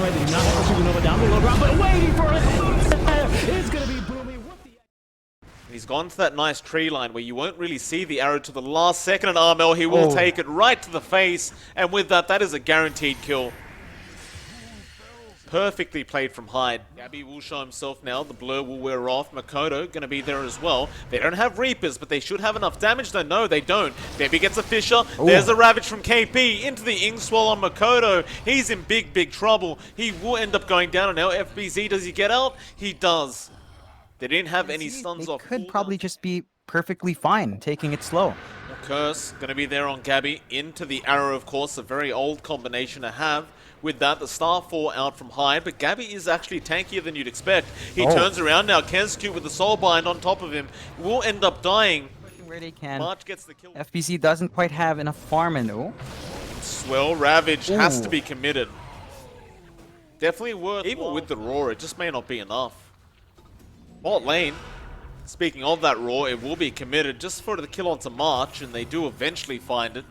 right. They do not have a supernova down the low ground, but waiting for it. It's going to be Boomy. He's gone to that nice tree line where you won't really see the arrow to the last second, and Armel, he will take it right to the face, and with that, that is a guaranteed kill. Perfectly played from Hyde. Gabby will show himself now. The blur will wear off. Makoto going to be there as well. They don't have Reapers, but they should have enough damage though. No, they don't. Bebby gets a Fisher. Ooh. There's a Ravage from KP into the Inkswell on Makoto. He's in big, big trouble. He will end up going down. And now FBZ, does he get out? He does. They didn't have any stuns off. Could probably just be perfectly fine, taking it slow. Curse going to be there on Gabby. Into the arrow, of course, a very old combination to have. With that, the Starfall out from Hyde, but Gabby is actually tankier than you'd expect. He turns around now. Kezcute with the Soul Bind on top of him will end up dying. Where they can. March gets the kill. FBZ doesn't quite have enough farm in though. Swell Ravage has to be committed. Definitely worth. Even with the Roar, it just may not be enough. Bot lane. Speaking of that Roar, it will be committed just for the kill onto March, and they do eventually find it.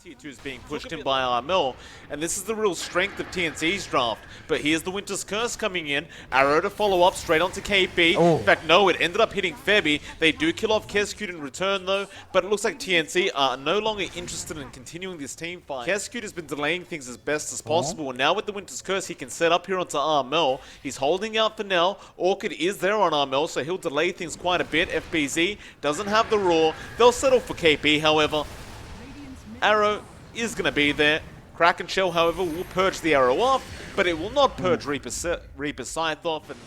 Tier 2 is being pushed in by Armel, and this is the real strength of TNC's draft. But here's the Winter's Curse coming in. Arrow to follow up straight onto KP. In fact, no, it ended up hitting Febby. They do kill off Kezcute in return though, but it looks like TNC are no longer interested in continuing this team fight. Kezcute has been delaying things as best as possible, and now with the Winter's Curse, he can set up here onto Armel. He's holding out for now. Orchid is there on Armel, so he'll delay things quite a bit. FBZ doesn't have the Roar. They'll settle for KP, however. Arrow is going to be there. Kraken Shell, however, will purge the arrow off, but it will not purge Reaper Scythe off. And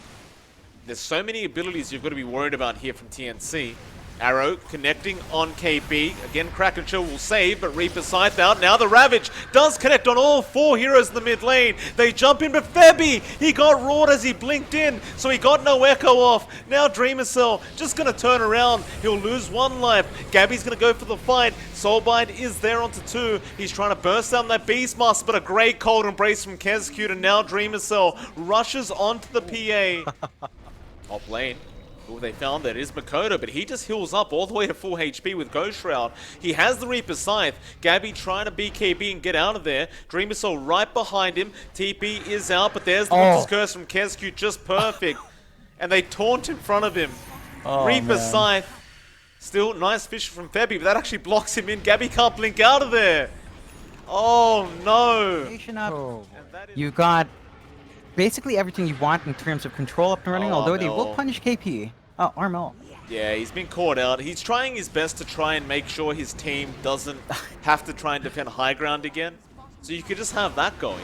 there's so many abilities you've got to be worried about here from TNC. Arrow connecting on KP. Again, Kraken Shell will save, but Reaper Scythe out. Now the Ravage does connect on all four heroes in the mid lane. They jump in, but Febby, he got roared as he blinked in, so he got no echo off. Now Dreamer Cell just going to turn around. He'll lose one life. Gabby's going to go for the fight. Soulbind is there onto two. He's trying to burst down that Beastmaster, but a great cold embrace from Kezcute, and now Dreamer Cell rushes onto the PA. Top lane. Who they found there is Makoto, but he just heals up all the way to full HP with Ghost Shroud. He has the Reaper Scythe. Gabby trying to BKB and get out of there. Dreamer Soul right behind him. TP is out, but there's the Winter's Curse from Kezcute, just perfect. And they taunt in front of him. Reaper Scythe. Still nice fish from Febby, but that actually blocks him in. Gabby can't blink out of there. Oh no. You've got basically everything you want in terms of control up and running, although they will punish KP. Oh, Armel. Yeah, he's been caught out. He's trying his best to try and make sure his team doesn't have to try and defend high ground again. So you could just have that going.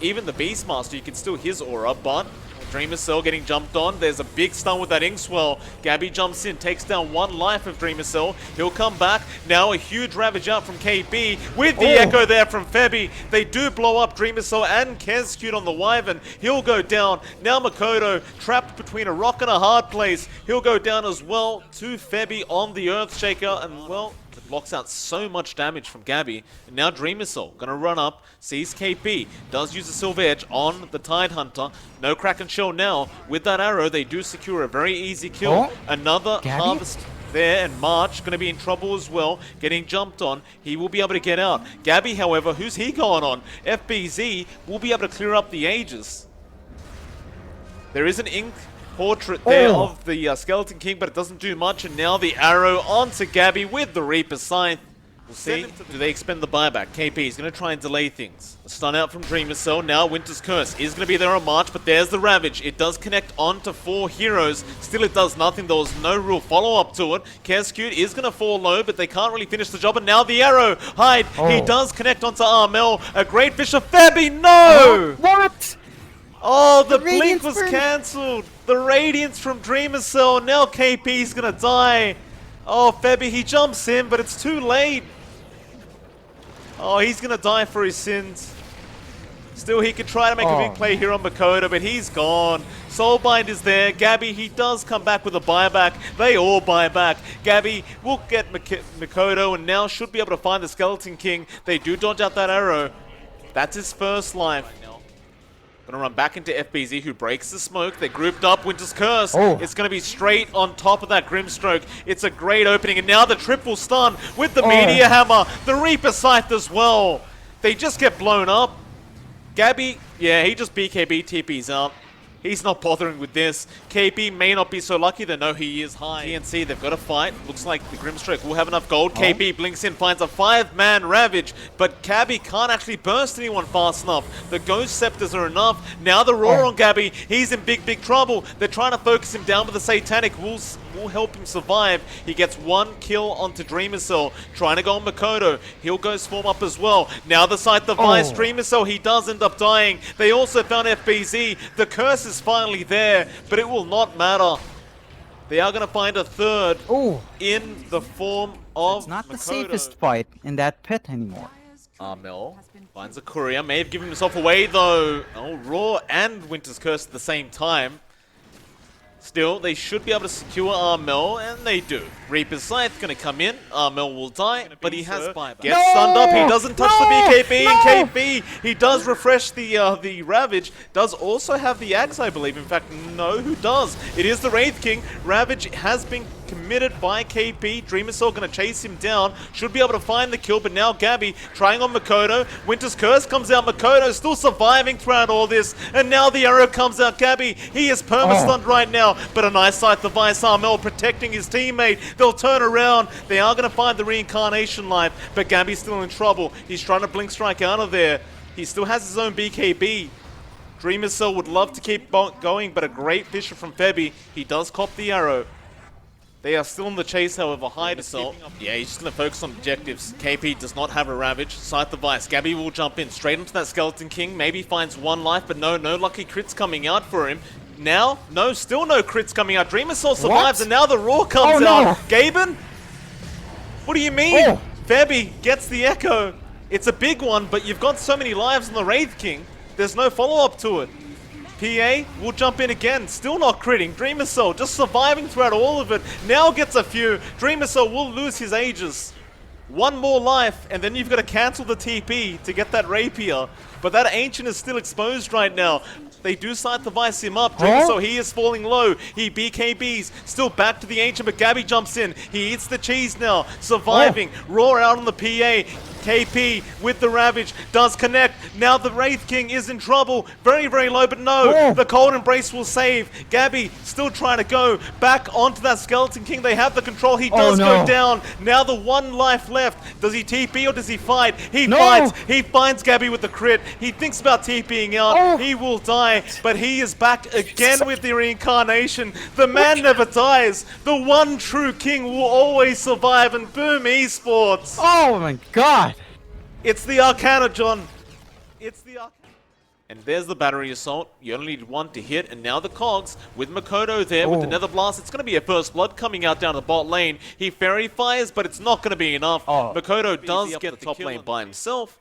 Even the Beastmaster, you can still his aura, but Dreamer Cell getting jumped on. There's a big stun with that Inkswell. Gabby jumps in, takes down one life of Dreamer Cell. He'll come back. Now a huge Ravage out from KB with the echo there from Febby. They do blow up Dreamer Cell and Kezcute on the Wyvern. He'll go down. Now Makoto trapped between a rock and a hard place. He'll go down as well to Febby on the Earthshaker, and well, it blocks out so much damage from Gabby. And now Dreamer Soul gonna run up, sees KP, does use the Silver Edge on the Tidehunter. No Kraken Shell now. With that arrow, they do secure a very easy kill. Another harvest there, and March gonna be in trouble as well, getting jumped on. He will be able to get out. Gabby, however, who's he going on? FBZ will be able to clear up the Aegis. There is an ink portrait there of the Skeleton King, but it doesn't do much, and now the arrow onto Gabby with the Reaper Scythe. We'll see, do they expend the buyback? KP is going to try and delay things. A stun out from Dreamer Cell, now Winter's Curse is going to be there on March, but there's the Ravage. It does connect onto four heroes. Still it does nothing, there was no real follow-up to it. Kezcute is going to fall low, but they can't really finish the job, and now the arrow. Hyde, he does connect onto Armel. A great fish of Febby, no! What? Oh, the blink was cancelled. The Radiance from Dreamer Cell. Now KP's gonna die. Oh, Febby, he jumps in, but it's too late. Oh, he's gonna die for his sins. Still, he could try to make a big play here on Makoto, but he's gone. Soulbind is there. Gabby, he does come back with a buyback. They all buy back. Gabby will get Makoto, and now should be able to find the Skeleton King. They do dodge out that arrow. That's his first life. Gonna run back into FBZ, who breaks the smoke. They're grouped up. Winter's Curse. It's gonna be straight on top of that Grimstroke. It's a great opening, and now the triple stun with the Meteor Hammer, the Reaper Scythe as well. They just get blown up. Gabby, yeah, he just BKB TP's out. He's not bothering with this. KP may not be so lucky to know he is high. TNC, they've got a fight. Looks like the Grimstrike will have enough gold. KP blinks in, finds a 5-man Ravage, but Gabby can't actually burst anyone fast enough. The Ghost Scepters are enough. Now the Roar on Gabby. He's in big, big trouble. They're trying to focus him down, but the Satanic will help him survive. He gets 1 kill onto Dreamer Cell, trying to go on Makoto. He'll go swarm up as well. Now the Scythe Device, Dreamer Cell, he does end up dying. They also found FBZ. The curse is finally there, but it will not matter. They are going to find a third in the form of It's not Makoto. the safest fight in that pit anymore. Armel finds a courier, may have given himself away though. Oh, Raw and Winter's Curse at the same time. Still, they should be able to secure Armel, and they do. Reaper's Scythe gonna come in. Armel will die, but he has buyback. Gets stunned up. He doesn't touch the BKB, and KP, he does refresh the Ravage. Does also have the Axe, I believe. In fact, no, who does? It is the Wraith King. Ravage has been committed by KP. Dreamer Cell gonna chase him down. Should be able to find the kill, but now Gabby trying on Makoto. Winter's Curse comes out. Makoto still surviving throughout all this, and now the arrow comes out. Gabby, he is perma-stunned right now, but a nice Scythe Device. Armel protecting his teammate. They'll turn around. They are going to find the Reincarnation Life, but Gabby's still in trouble. He's trying to Blink Strike out of there. He still has his own BKB. Dreamer Cell would love to keep going, but a great Fisher from Febby. He does cop the arrow. They are still in the chase, however. Hide Assault. Yeah, he's just going to focus on objectives. KP does not have a Ravage. Scythe Device. Gabby will jump in straight into that Skeleton King. Maybe finds 1 life, but no lucky crits coming out for him. Now, no, still no crits coming out. Dreamer Soul survives, and now the Roar comes out. Gaben? What do you mean? Febby gets the Echo. It's a big one, but you've got so many lives on the Wraith King. There's no follow-up to it. PA will jump in again, still not critting. Dreamer Soul just surviving throughout all of it. Now gets a few. Dreamer Soul will lose his Aegis. 1 more life, and then you've got to cancel the TP to get that Rapier. But that Ancient is still exposed right now. They do Scythe Device him up. Dreamer Soul, he is falling low. He BKBs. Still back to the Ancient, but Gabby jumps in. He eats the cheese now. Surviving. Roar out on the PA. KP with the Ravage does connect. Now the Wraith King is in trouble. Very, very low, but no. The Cold Embrace will save. Gabby still trying to go back onto that Skeleton King. They have the control. He does go down. Now the 1 life left. Does he TP or does he fight? He fights. He finds Gabby with the crit. He thinks about TPing out. He will die, but he is back again with the Reincarnation. The man never dies. The one true king will always survive, and boom, esports. Oh my god. It's the Arcana, John. It's the Arcana. And there's the Battery Assault. You only need 1 to hit, and now the Cogs with Makoto there with the Nether Blast. It's going to be a First Blood coming out down the bot lane. He Fairy Fires, but it's not going to be enough. Makoto does get the top lane by himself.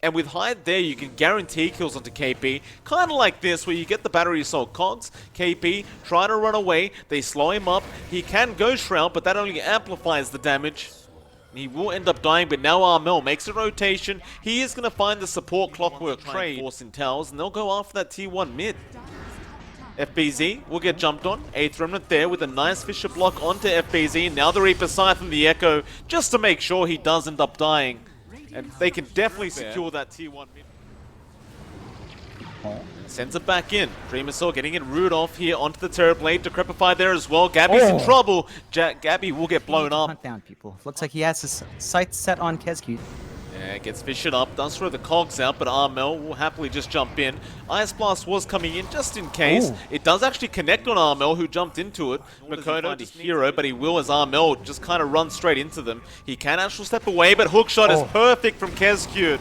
And with Hyde there, you can guarantee kills onto KP. Kind of like this, where you get the Battery Assault Cogs. KP try to run away. They slow him up. He can go Shroud, but that only amplifies the damage. He will end up dying, but now Armel makes a rotation. He is going to find the support Clockwork trade, force in towers, and they'll go after that T1 mid. FBZ will get jumped on. 8th Remnant there with a nice Fisher block onto FBZ. Now the Reaper Scythe from the Echo, just to make sure he does end up dying. And they can definitely secure that T1 mid. Sends it back in. Dreamer Soul getting it Rudolph here onto the Terrorblade. Decrepify there as well. Gabby's in trouble. Gabby will get blown up. Hunt down people. Looks like he has his sights set on Kezcute. Yeah, gets fished up. Does throw the Cogs out, but Armel will happily just jump in. Ice Blast was coming in just in case. It does actually connect on Armel, who jumped into it. Makoto, the hero, but he will as Armel just kind of run straight into them. He can actually step away, but Hookshot is perfect from Kezcute.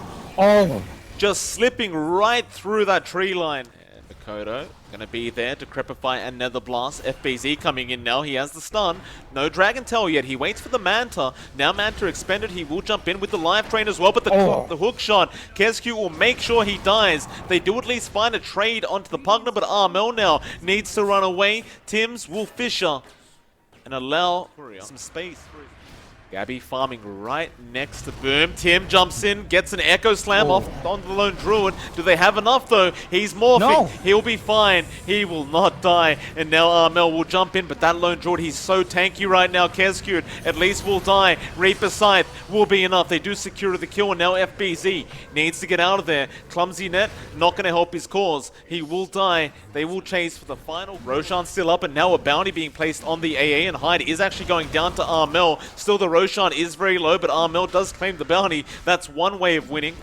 Just slipping right through that tree line. And Makoto gonna be there to Decrepify and Nether Blast. FBZ coming in now. He has the stun. No Dragon Tail yet. He waits for the Manta. Now Manta expended. He will jump in with the Live Train as well, but the hook shot. Kezcute will make sure he dies. They do at least find a trade onto the Pugna, but Armel now needs to run away. Tims will Fisher and allow some space. Gabby farming right next to Boom. Tim jumps in, gets an Echo Slam off on the Lone Druid. Do they have enough though? He's morphing. No. He'll be fine. He will not die. And now Armel will jump in, but that Lone Druid, he's so tanky right now. Kezcute at least will die. Reaper Scythe will be enough. They do secure the kill, and now FBZ needs to get out of there. Clumsy Net, not going to help his cause. He will die. They will chase for the final. Roshan's still up, and now a bounty being placed on the AA, and Hyde is actually going down to Armel. Still the Roshan is very low, but Armel does claim the bounty. That's one way of winning.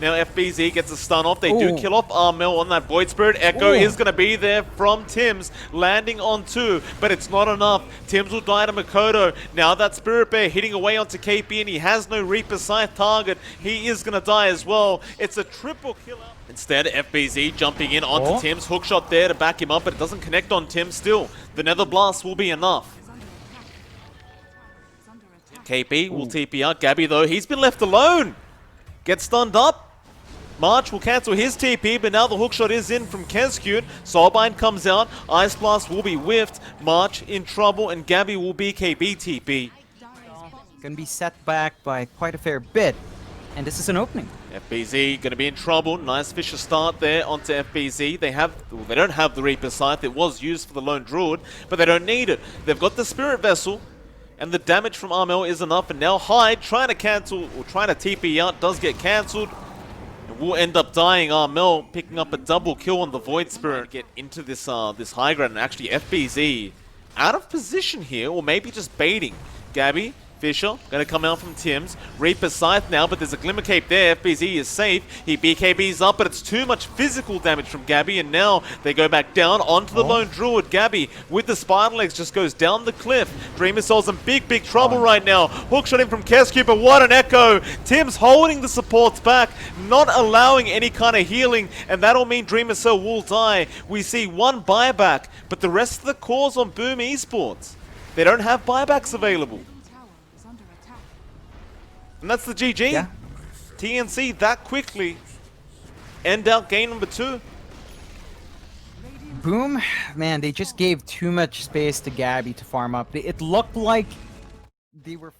Now FBZ gets a stun off. They do kill off Armel on that Void Spirit. Echo is going to be there from Tims, landing on 2, but it's not enough. Tims will die to Makoto. Now that Spirit Bear hitting away onto KP, and he has no Reaper Scythe target. He is going to die as well. It's a triple kill out. Instead, FBZ jumping in onto Tims. Hookshot there to back him up, but it doesn't connect on Tims still. The Nether Blast will be enough. KP will TP out. Gabby, though, he's been left alone. Gets stunned up. March will cancel his TP, but now the hookshot is in from Kezcute. Soulbind comes out. Ice Blast will be whiffed. March in trouble, and Gabby will be KB TP. Gonna be set back by quite a fair bit, and this is an opening. FBZ gonna be in trouble. Nice Fisher start there onto FBZ. They don't have the Reaper Scythe. It was used for the Lone Druid, but they don't need it. They've got the Spirit Vessel, and the damage from Armel is enough. And now Hyde trying to cancel, or trying to TP out, does get cancelled. And will end up dying. Armel picking up a double kill on the Void Spirit. Get into this this high ground, and actually FBZ out of position here, or maybe just baiting. Gabby, Fisher, going to come out from Tims. Reaper Scythe now, but there's a Glimmer Cape there. FBZ is safe. He BKBs up, but it's too much physical damage from Gabby, and now they go back down onto the Lone Druid. Gabby, with the Spider Legs, just goes down the cliff. Dreamer Soul's in big trouble right now. Hookshot in from Kezcute, but what an echo. Tims holding the supports back, not allowing any kind of healing, and that'll mean Dreamer Soul will die. We see one buyback, but the rest of the cores on Boom Esports, they don't have buybacks available. And that's the GG. Yeah. TNC that quickly end out game number 2. Boom, man, they just gave too much space to Gabby to farm up. It looked like they were